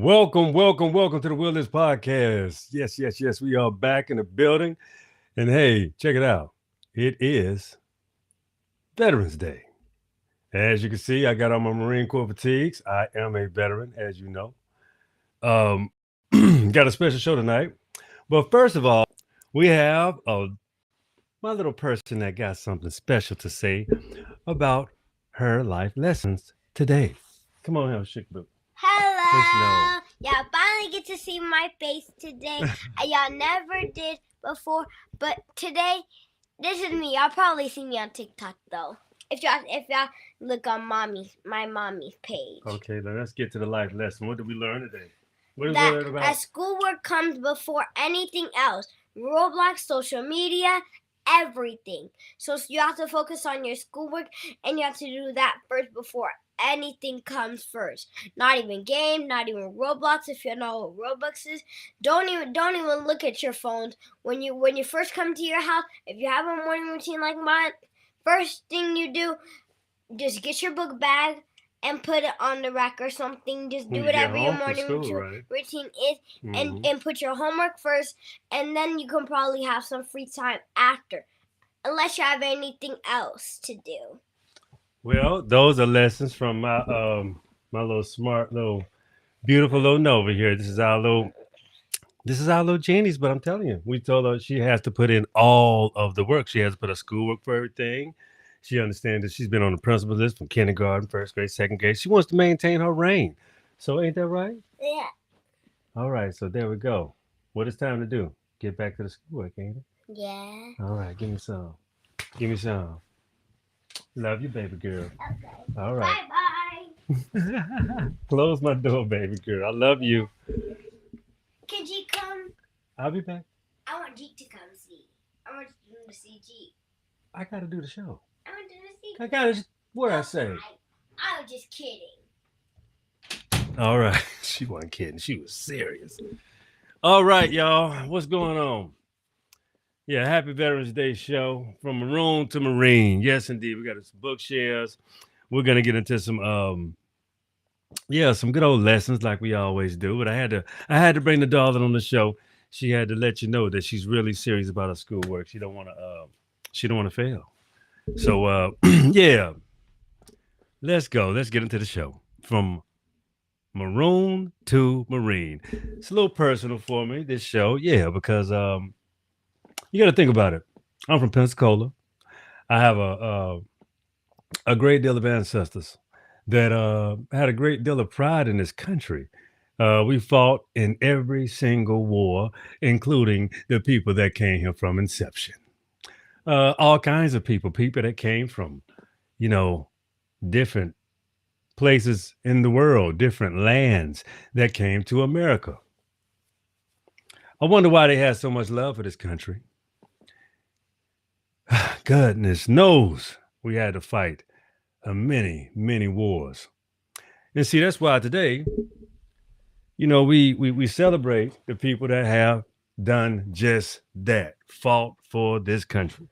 Welcome to the Wilderness Podcast. Yes. We are back in the building. And hey, check it out. It is Veterans Day. As you can see, I got on my Marine Corps fatigues. I am a veteran, as you know. Got a special show tonight. But first of all, we have my little person that got something special to say about her life lessons today. Come on, have a shake book. Hello. Y'all finally get to see my face today. Y'all never did before, but today, this is me. Y'all probably see me on TikTok though. If y'all look on my mommy's page. Okay, then let's get to the life lesson. What did we learn today? What did we That learn about? schoolwork comes before anything else. Roblox, social media, everything. So you have to focus on your schoolwork, and you have to do that first before anything comes first. Not even game, not even Roblox. If you know what Roblox is, don't even look at your phones when you first come to your house. If you have a morning routine like mine, first thing you do, just get your book bag and put it on the rack or something. Just do whatever your morning routine is, and put your homework first, and then you can probably have some free time after, unless you have anything else to do. Well, those are lessons from my my little smart little beautiful little Nova here. This is our little genius, but I'm telling you, we told her she has to put in all of the work. She has to put her schoolwork for everything. She understands that she's been on the principal list from kindergarten, first grade, second grade. She wants to maintain her reign. So ain't that right? Yeah. All right, so there we go. What it's time to do? Get back to the schoolwork, ain't it? Yeah. All right, give me some. Give me some. Love you, baby girl. Okay. All right. Bye. Close my door, baby girl. I love you. Can Jeep come? I'll be back. I want Jeep to come see. I want them to see Jeep. I gotta do the show. I want them to see. I gotta. What I say? I was just kidding. All right. She wasn't kidding. She was serious. All right, y'all. What's going on? Yeah, happy Veterans Day show from Maroon to Marine. Yes, indeed. We got some book shares. We're gonna get into some some good old lessons like we always do. But I had to bring the darling on the show. She had to let you know that she's really serious about her schoolwork. She don't want to fail. So yeah, let's go. Let's get into the show from Maroon to Marine. It's a little personal for me, this show. Yeah, because you got to think about it. I'm from Pensacola. I have a great deal of ancestors that had a great deal of pride in this country. We fought in every single war, including the people that came here from inception. All kinds of people that came from, different places in the world, different lands that came to America. I wonder why they had so much love for this country. Goodness knows we had to fight many wars. And see, that's why today, we celebrate the people that have done just that, fought for this country.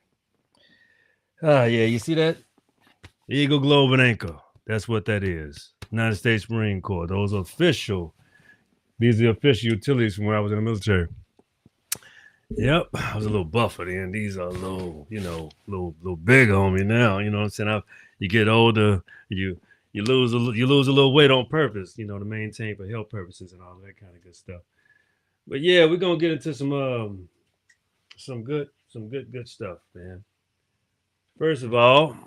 Yeah, you see that? Eagle, Globe, and Anchor. That's what that is. United States Marine Corps. These are the official utilities from where I was in the military. Yep, I was a little buffer then. These are a little, little bigger on me now. You know what I'm saying? You get older, you lose a little weight on purpose, to maintain for health purposes and all that kind of good stuff. But yeah, we're gonna get into some good stuff, man. First of all,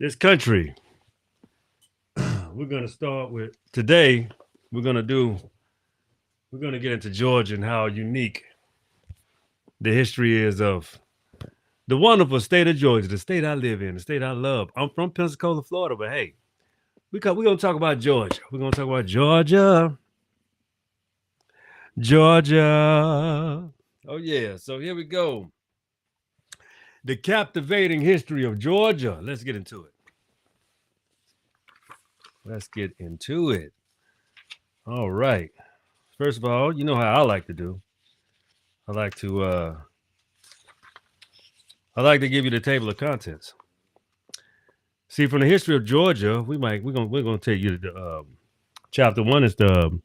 this country. We're gonna start with today. We're gonna get into Georgia and how unique the history is of the wonderful state of Georgia, the state I live in, the state I love. I'm from Pensacola, Florida, but hey, we're gonna talk about Georgia. We're gonna talk about Georgia. Oh yeah, so here we go. The captivating history of Georgia. Let's get into it. All right. First of all, you know how I like to do. I like to give you the table of contents. See, from the history of Georgia, we're gonna take you to Chapter 1 is the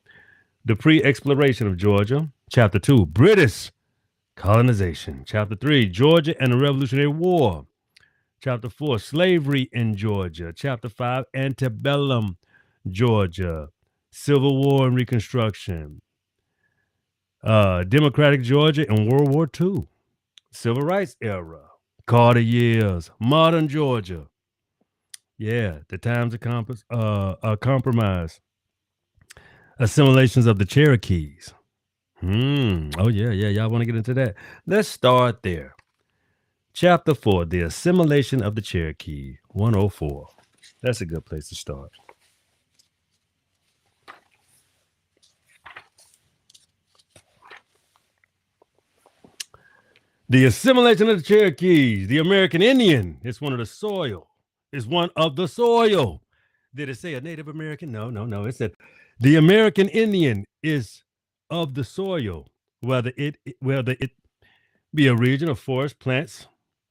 pre-exploration of Georgia. Chapter 2, British colonization. Chapter 3, Georgia and the Revolutionary War. Chapter 4, slavery in Georgia. Chapter 5, antebellum Georgia, Civil War and Reconstruction. Democratic Georgia in World War II. Civil Rights era. Carter years. Modern Georgia. Yeah, the times of compromise. Assimilations of the Cherokees. Oh, yeah. Y'all want to get into that? Let's start there. Chapter 4, the assimilation of the Cherokee, 104. That's a good place to start. The assimilation of the Cherokees, the American Indian, is one of the soil. Is one of the soil. Did it say a Native American? No. It said the American Indian is of the soil, whether it be a region of forest, plants,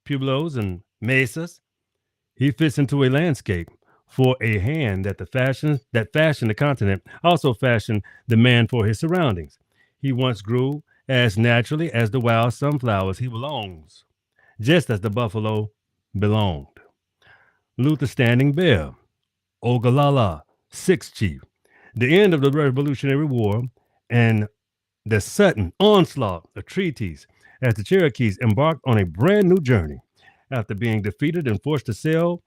pueblos, and mesas. He fits into a landscape for a hand that fashioned the continent, also fashioned the man for his surroundings. He once grew as naturally as the wild sunflowers. He belongs, just as the buffalo belonged. Luther Standing Bear, Ogallala, sixth chief. The end of the Revolutionary War and the sudden onslaught of treaties as the Cherokees embarked on a brand new journey after being defeated and forced to sell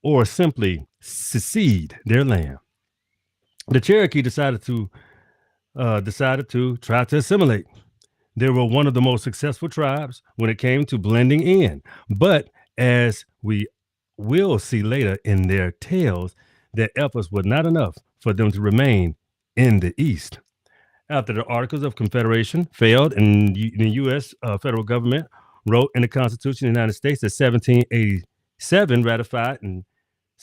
or simply secede their land. The Cherokee decided to try to assimilate. They were one of the most successful tribes when it came to blending in, but as we will see later in their tales, their efforts were not enough for them to remain in the East. After the Articles of Confederation failed and the U.S. Federal government wrote in the Constitution of the United States that 1787 ratified in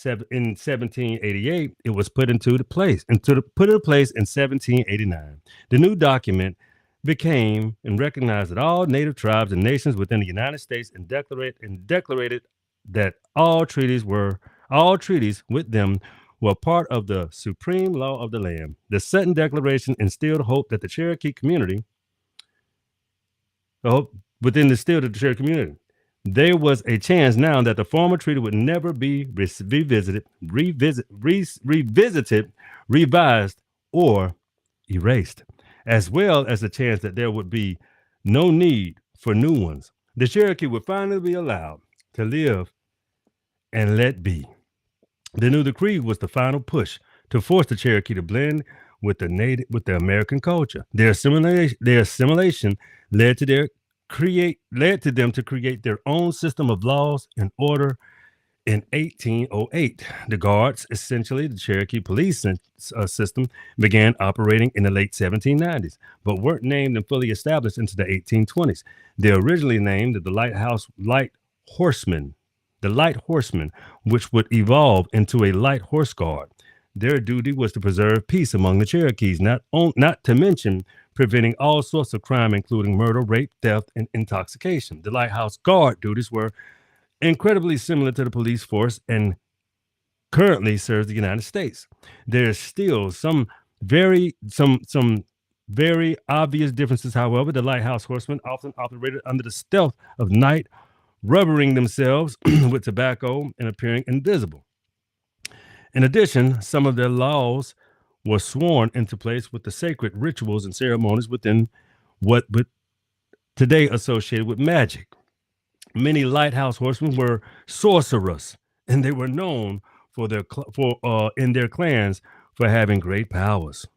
1788, it was put into place in 1789. The new document became and recognized that all native tribes and nations within the United States and declared that all treaties with them were part of the supreme law of the land. The Sutton Declaration instilled hope that the Cherokee community, there was a chance now that the former treaty would never be revisited, revised, or erased, as well as the chance that there would be no need for new ones. The Cherokee would finally be allowed to live and let be. The new decree was the final push to force the Cherokee to blend with the American culture. Their assimilation led to them to create their own system of laws and order in 1808. The Guards, essentially the Cherokee police system, began operating in the late 1790s, but weren't named and fully established into the 1820s. They were originally named the Light Horsemen, which would evolve into a Light Horse Guard. Their duty was to preserve peace among the Cherokees, not to mention preventing all sorts of crime, including murder, rape, theft, and intoxication. The Lighthouse Guard duties were incredibly similar to the police force and currently serves the United States. There's still some very obvious differences, however. The Lighthouse Horsemen often operated under the stealth of night, rubbering themselves with tobacco and appearing invisible. In addition, some of their laws were sworn into place with the sacred rituals and ceremonies within what but today associated with magic. Many lighthouse horsemen were sorcerers, and they were known for in their clans for having great powers.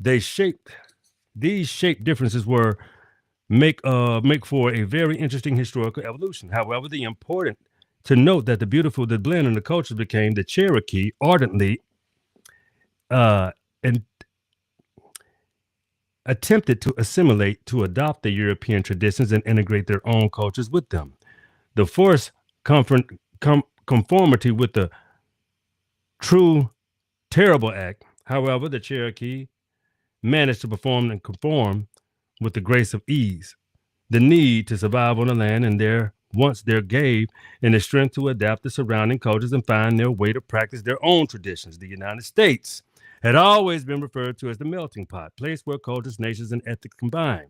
These shape differences were make for a very interesting historical evolution. However, the important to note that the blend in the cultures became the Cherokee ardently and attempted to assimilate, to adopt the European traditions and integrate their own cultures with them. The forced conformity with the true terrible act, however, the Cherokee managed to perform and conform with the grace of ease. The need to survive on the land and there gave and the strength to adapt the surrounding cultures and find their way to practice their own traditions. The United States had always been referred to as the melting pot, place where cultures, nations, and ethics combine.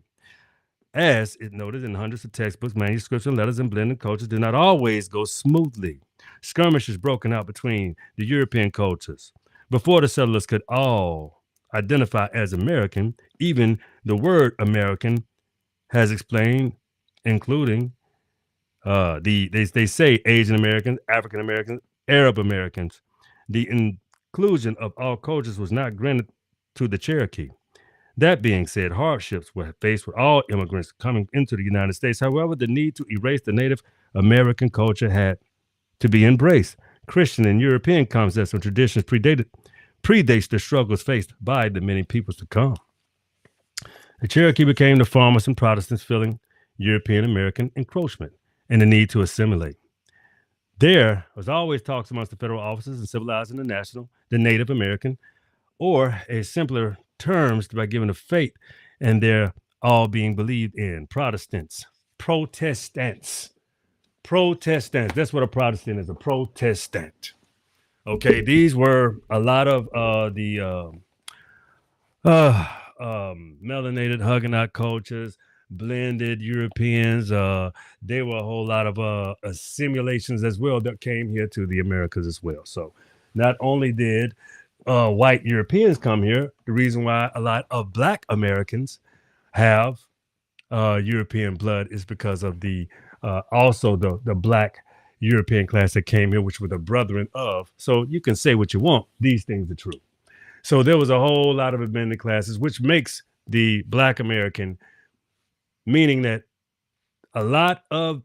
As it noted in hundreds of textbooks, manuscripts, and letters, and blended cultures did not always go smoothly. Skirmishes broken out between the European cultures. Before the settlers could all identify as American, even the word American has explained, including they say Asian Americans, African Americans, Arab Americans. The inclusion of all cultures was not granted to the Cherokee. That being said, hardships were faced with all immigrants coming into the United States. However, the need to erase the Native American culture had to be embraced. Christian and European concepts and traditions predates the struggles faced by the many peoples to come. The Cherokee became the farmers and Protestants feeling European American encroachment and the need to assimilate. There was always talks amongst the federal officers in civilizing the Native American, or a simpler terms by giving a fate, and they're all being believed in. Protestants. That's what a Protestant is, a Protestant. Okay, these were a lot of the melanated Huguenot cultures, blended Europeans. There were a whole lot of assimilations as well that came here to the Americas as well. So not only did white Europeans come here, the reason why a lot of Black Americans have European blood is because of the also the Black European class that came here, which were the brethren of. So you can say what you want; these things are true. So there was a whole lot of amended classes, which makes the Black American, meaning that a lot of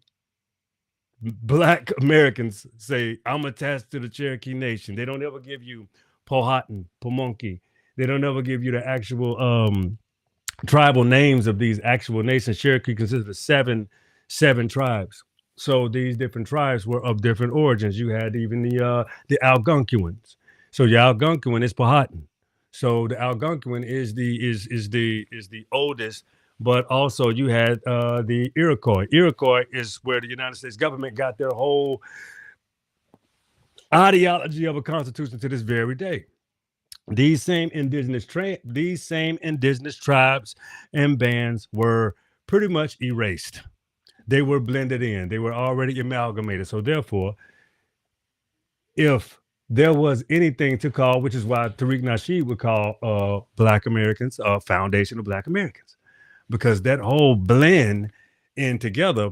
Black Americans say, I'm attached to the Cherokee Nation. They don't ever give you Powhatan, Pamunkey. They don't ever give you the actual tribal names of these actual nations. Cherokee consists of seven tribes. So these different tribes were of different origins. You had even the Algonquins. So the Algonquin is Powhatan. So the Algonquin is the oldest, but also you had the Iroquois. Iroquois is where the United States government got their whole ideology of a constitution to this very day. These same indigenous tribes and bands were pretty much erased. They were blended in. They were already amalgamated. So therefore, if there was anything to call, which is why Tariq Nasheed would call Black Americans Foundation of Black Americans, because that whole blend in together,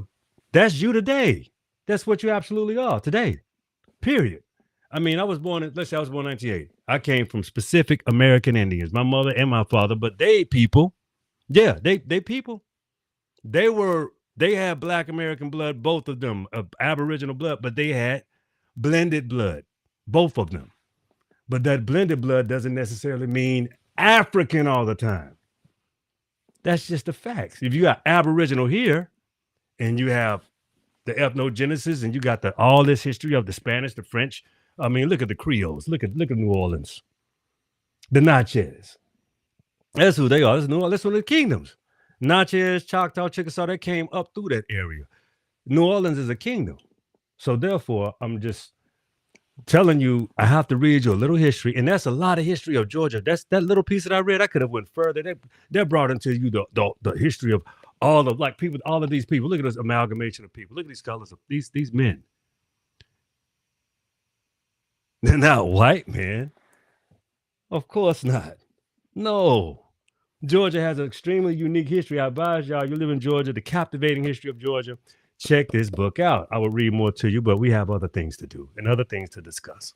that's you today. That's what you absolutely are today. Period. I mean, let's say I was born in 1980. I came from specific American Indians, my mother and my father, but they people, yeah, they people. They had Black American blood, both of them, Aboriginal blood, but they had blended blood, both of them. But that blended blood doesn't necessarily mean African all the time. That's just the facts. If you got Aboriginal here and you have the ethnogenesis and you got all this history of the Spanish, the French. I mean, look at the Creoles. Look at New Orleans. The Natchez. That's who they are. That's New Orleans. That's one of the kingdoms. Natchez, Choctaw, Chickasaw, they came up through that area. New Orleans is a kingdom. So therefore, I'm just telling you, I have to read you a little history, and that's a lot of history of Georgia. That's that little piece that I read. I could have went further. They brought into you the history of all of people, all of these people. Look at this amalgamation of people. Look at these colors of these men. They're not white, man. Of course not. No. Georgia has an extremely unique history. I advise y'all, you live in Georgia, the captivating history of Georgia. Check this book out. I will read more to you, but we have other things to do and other things to discuss.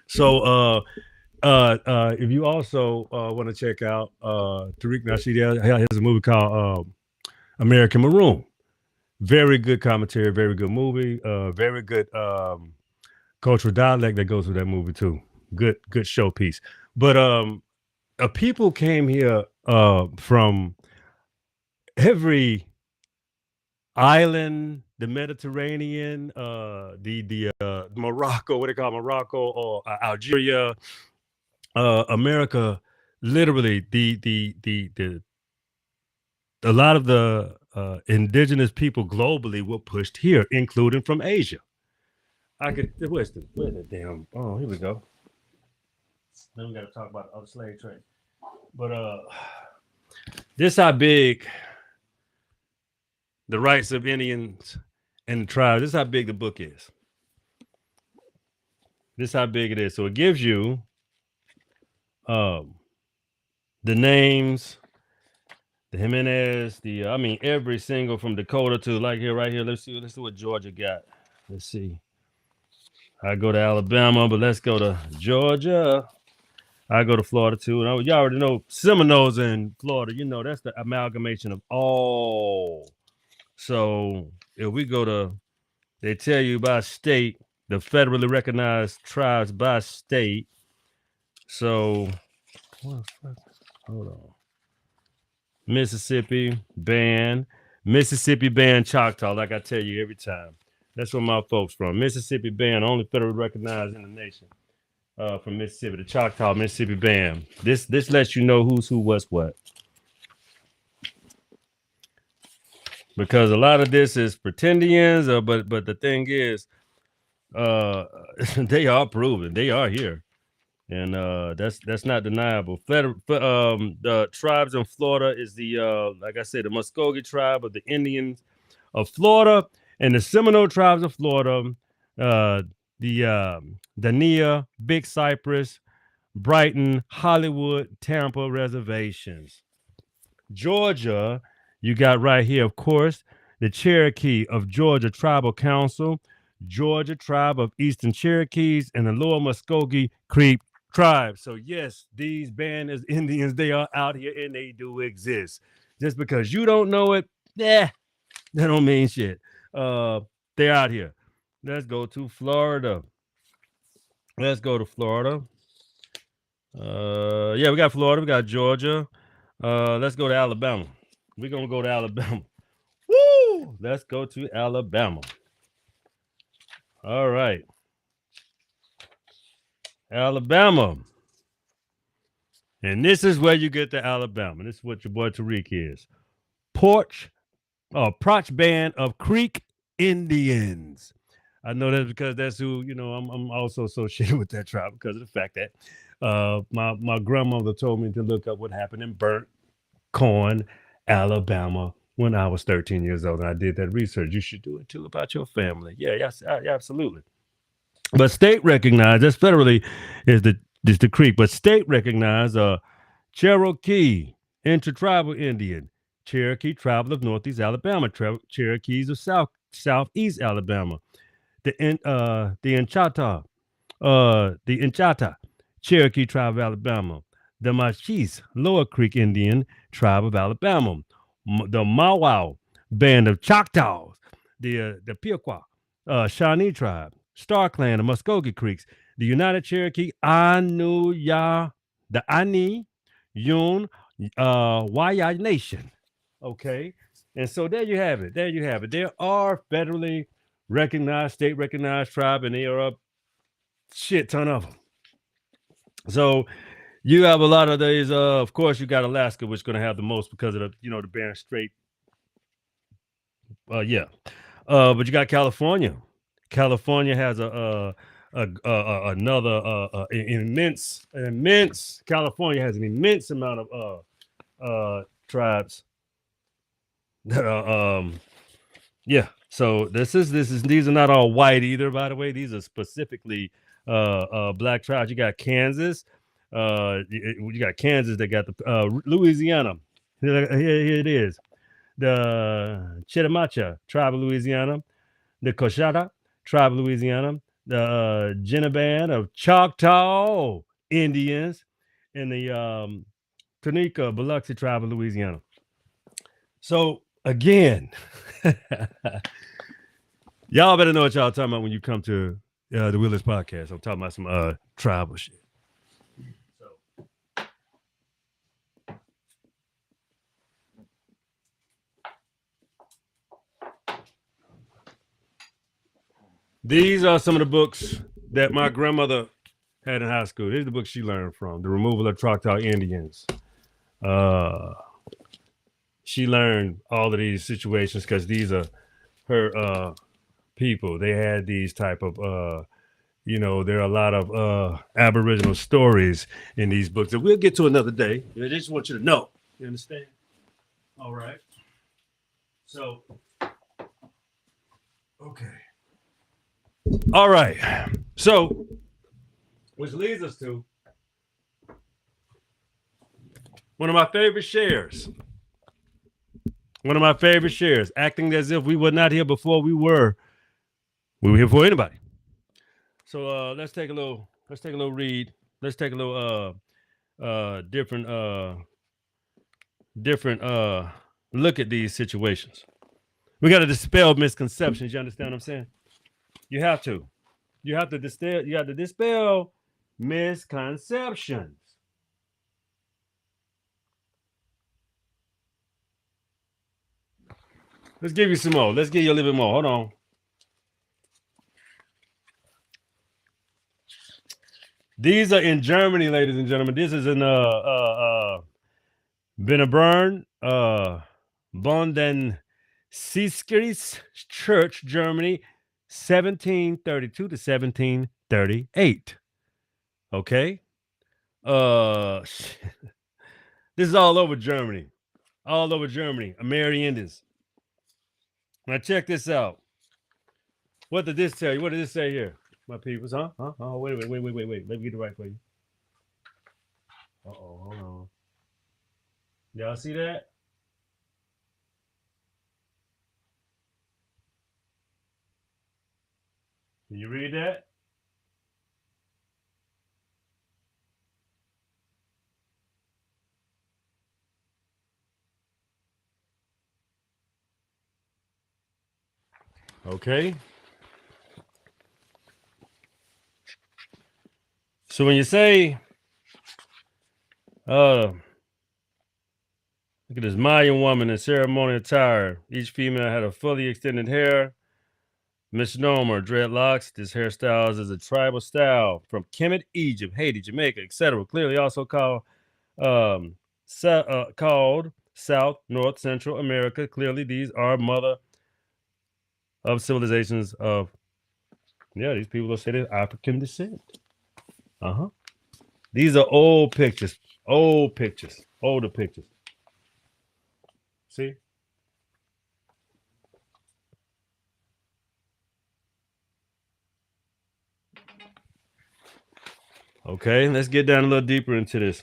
So if you also want to check out Tariq Nasheed, has a movie called American Maroon. Very good commentary, very good movie, very good cultural dialect that goes with that movie too. Good showpiece. But people came here from every island, the Mediterranean, the Morocco, what they call Morocco or Algeria, America. Literally, a lot of the indigenous people globally were pushed here, including from Asia. Where's the damn? Oh, here we go. Then we got to talk about the other slave trade. But this how big the rights of Indians and the tribes. This is how big the book is. This is how big it is. So it gives you um, the names, the Jimenez, I mean, every single from Dakota to like here, right here. Let's see what Georgia got. Let's see. I go to Alabama, but let's go to Georgia. I go to Florida too. And y'all already know Seminoles in Florida. You know, that's the amalgamation of all. So if we go to, they tell you by state, the federally recognized tribes by state. So, hold on. Mississippi band Choctaw, like I tell you every time. That's where my folks from. Mississippi band, only federally recognized in the nation. From Mississippi, the Choctaw Mississippi band. This lets you know who's who, what's what. Because a lot of this is pretendians, but the thing is, they are proven. They are here. And that's not deniable. The tribes in Florida is the like I said, the Muskogee tribe of the Indians of Florida, and the Seminole tribes of Florida, the Dania, Big Cypress, Brighton, Hollywood, Tampa reservations. Georgia, you got right here, of course, the Cherokee of Georgia Tribal Council, Georgia Tribe of Eastern Cherokees, and the Lower Muskogee Creek Tribe. So yes, these band as Indians, they are out here and they do exist. Just because you don't know it, that don't mean shit. They're out here. Let's go to Florida. Let's go to Florida. Yeah, we got Florida, we got Georgia. Let's go to Alabama. We're gonna go to Alabama. Woo! Let's go to Alabama. All right. Alabama. And this is where you get to Alabama. This is what your boy Tariq is. Proch Band of Creek Indians. I know that because that's who, I'm also associated with that tribe because of the fact that my grandmother told me to look up what happened in Burnt Corn, Alabama when I was 13 years old. And I did that research. You should do it too about your family. Yeah, yes, absolutely. But state recognized, that's federally is the Creek, but state recognized Cherokee, Intertribal Indian, Cherokee Tribal of Northeast Alabama, Cherokees of Southeast Alabama, the Enchata, Cherokee Tribe of Alabama, the Machis, Lower Creek Indian Tribe of Alabama, the Mawow Band of Choctaws, the Pequot, Shawnee Tribe, Star Clan, the Muskogee Creeks, the United Cherokee, Anuya, the Ani, Yun, Waya Nation. Okay. And so there you have it. There are federally recognized, state recognized tribe, and there are a shit ton of them. So you have a lot of these. Of course, you got Alaska, which is going to have the most because of the Bering Strait. But you got California. California has another immense. California has an immense amount of tribes. So these are not all white either. By the way, these are specifically black tribes. You got Kansas. You got Kansas. They got the Louisiana. Here it is. The Chitimacha tribe of Louisiana. The Coshada tribe of Louisiana. The Genevan of Choctaw Indians. And the Tunica Biloxi tribe of Louisiana. So again, y'all better know what y'all talking about when you come to the Willis podcast. I'm talking about some tribal shit. So these are some of the books that my grandmother had in high school. These are the books she learned from. The Removal of Choctaw Indians. She learned all of these situations because these are her people. They had these type of There are a lot of Aboriginal stories in these books that we'll get to another day. I just want you to know. You understand? All right. So, okay. All right. So, which leads us to one of my favorite shares. One of my favorite shares, acting as if we were not here before we were. We were here for anybody. So let's take a little read. Let's take a little different look at these situations. We got to dispel misconceptions. You understand what I'm saying? You have to. You have to dispel misconceptions. Let's give you some more. Let's give you a little bit more. Hold on. These are in Germany, ladies and gentlemen. This is in Bennebrunn, Bonden Siskris Church, Germany, 1732 to 1738. Okay? Uh this is all over Germany. All over Germany. Americans. Now check this out. What did this tell you? What did this say here? My peoples, huh? Oh, wait. Let me get it right for you. Hold on. Y'all see that? Can you read that? Okay. So when you say, look at this Mayan woman in ceremonial attire. Each female had a fully extended hair, misnomer, dreadlocks. This hairstyle is a tribal style from Kemet, Egypt, Haiti, Jamaica, etc. Clearly also um, called South, North, Central America. Clearly, these are mother of civilizations of, these people are said of African descent. These are older pictures. See? Okay, let's get down a little deeper into this.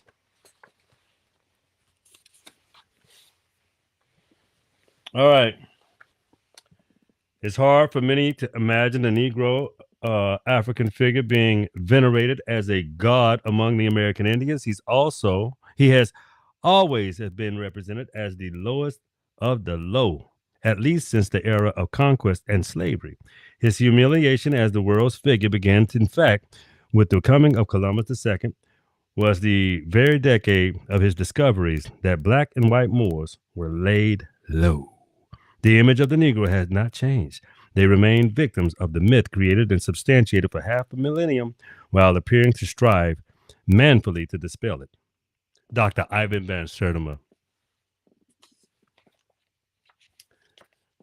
All right. It's hard for many to imagine the Negro African figure being venerated as a god among the American Indians. He has always been represented as the lowest of the low, at least since the era of conquest and slavery. His humiliation as the world's figure began, in fact, with the coming of Columbus II, was the very decade of his discoveries that black and white Moors were laid low. The image of the Negro has not changed. They remain victims of the myth created and substantiated for half a millennium while appearing to strive manfully to dispel it. Dr. Ivan Van Sertima.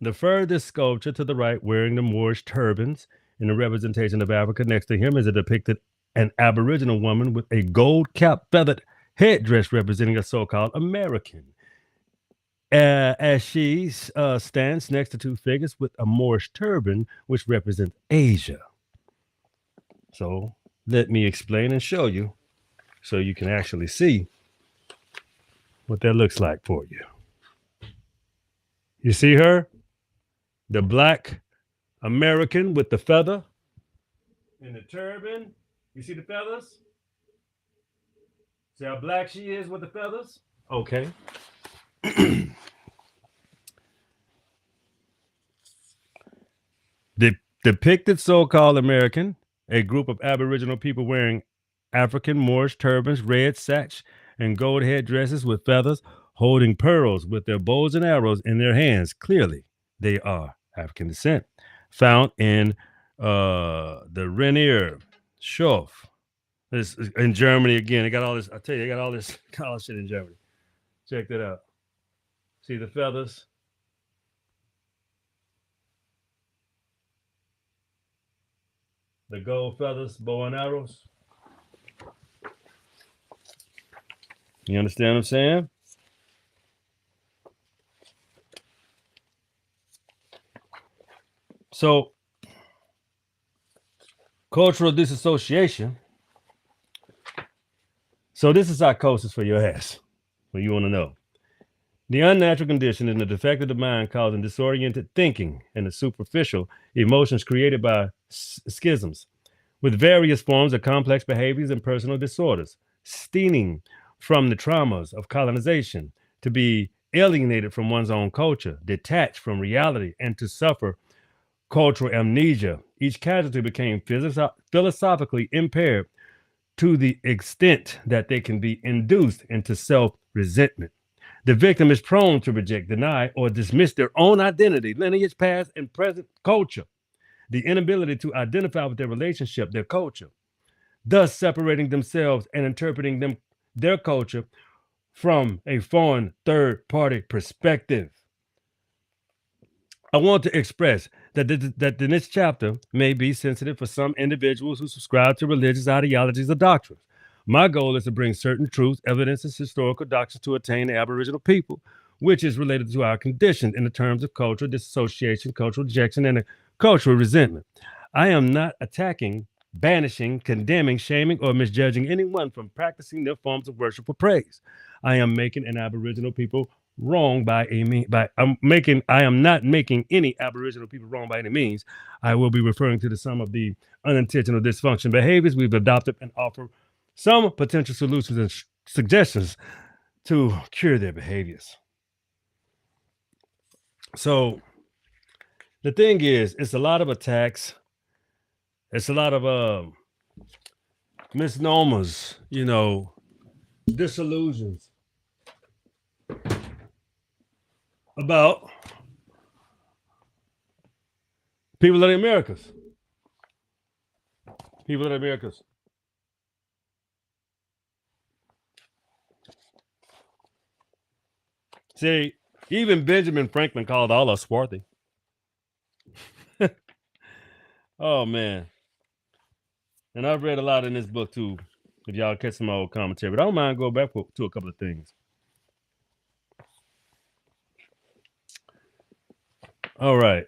The furthest sculpture to the right, wearing the Moorish turbans in the representation of Africa next to him, is a depicted an Aboriginal woman with a gold cap feathered headdress representing a so-called American. As she stands next to two figures with a Moorish turban, which represents Asia. So let me explain and show you so you can actually see what that looks like for you. You see her? The black American with the feather and the turban. You see the feathers? See how black she is with the feathers? Okay. The depicted so-called American, a group of Aboriginal people wearing African Moorish turbans, red sacks, and gold headdresses with feathers, holding pearls with their bows and arrows in their hands. Clearly, they are African descent. Found in the Rainier Schof. This is in Germany again. They got all this. I tell you, they got all this shit in Germany. Check that out. See the feathers? the gold feathers, bow and arrows. You understand what I'm saying? So, cultural disassociation. So, this is psychosis for your ass. What you want to know. The unnatural condition is the defect of the mind causing disoriented thinking and the superficial emotions created by schisms, with various forms of complex behaviors and personal disorders, stemming from the traumas of colonization, to be alienated from one's own culture, detached from reality, and to suffer cultural amnesia. Each casualty became philosophically impaired to the extent that they can be induced into self resentment. The victim is prone to reject, deny, or dismiss their own identity, lineage, past, and present culture. The inability to identify with their relationship, their culture, thus separating themselves and interpreting their culture from a foreign third party perspective. I want to express that this chapter may be sensitive for some individuals who subscribe to religious ideologies or doctrines. My goal is to bring certain truths, evidences, historical doctrines to attain the Aboriginal people, which is related to our condition in the terms of cultural disassociation, cultural rejection, and cultural resentment. I am not attacking, banishing, condemning, shaming, or misjudging anyone from practicing their forms of worship or praise. I am making an Aboriginal people wrong by a mean by I am not making any Aboriginal people wrong by any means. I will be referring to some of the unintentional dysfunction behaviors we've adopted and offer some potential solutions and suggestions to cure their behaviors. So the thing is, it's a lot of attacks. It's a lot of misnomers, disillusions about people of the Americas. People of the Americas. See, even Benjamin Franklin called all us swarthy. Oh, man. And I've read a lot in this book, too, if y'all catch some old commentary. But I don't mind going back to a couple of things. All right.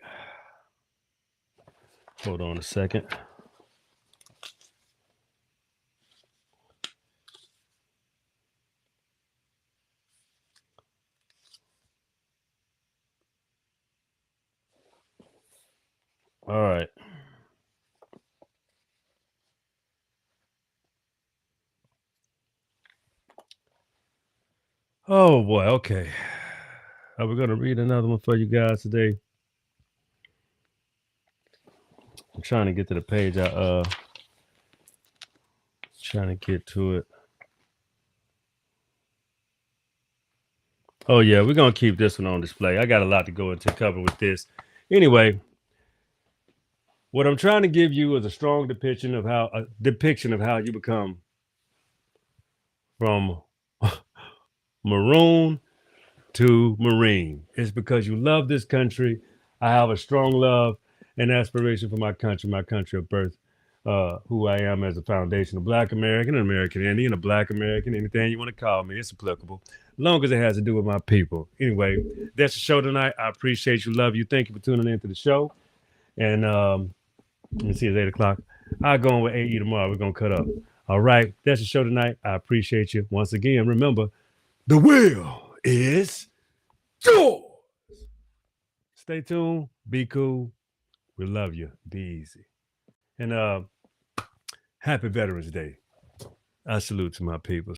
Hold on a second. All right. Oh, boy. Okay. Are we going to read another one for you guys today? I'm trying to get to the page. Trying to get to it. Oh, yeah. We're going to keep this one on display. I got a lot to go into cover with this. Anyway, what I'm trying to give you is a strong depiction of how you become from Maroon to Marine. It's because you love this country. I have a strong love and aspiration for my country of birth, who I am as a foundational Black American, an American Indian, a Black American, anything you want to call me, it's applicable, as long as it has to do with my people. Anyway, that's the show tonight. I appreciate you, love you. Thank you for tuning into the show. And let me see, it's 8 o'clock. I'll go on with AE tomorrow. We're going to cut up. All right, that's the show tonight. I appreciate you. Once again, remember, the will is yours. Stay tuned. Be cool. We love you. Be easy. And happy Veterans Day. I salute to my people.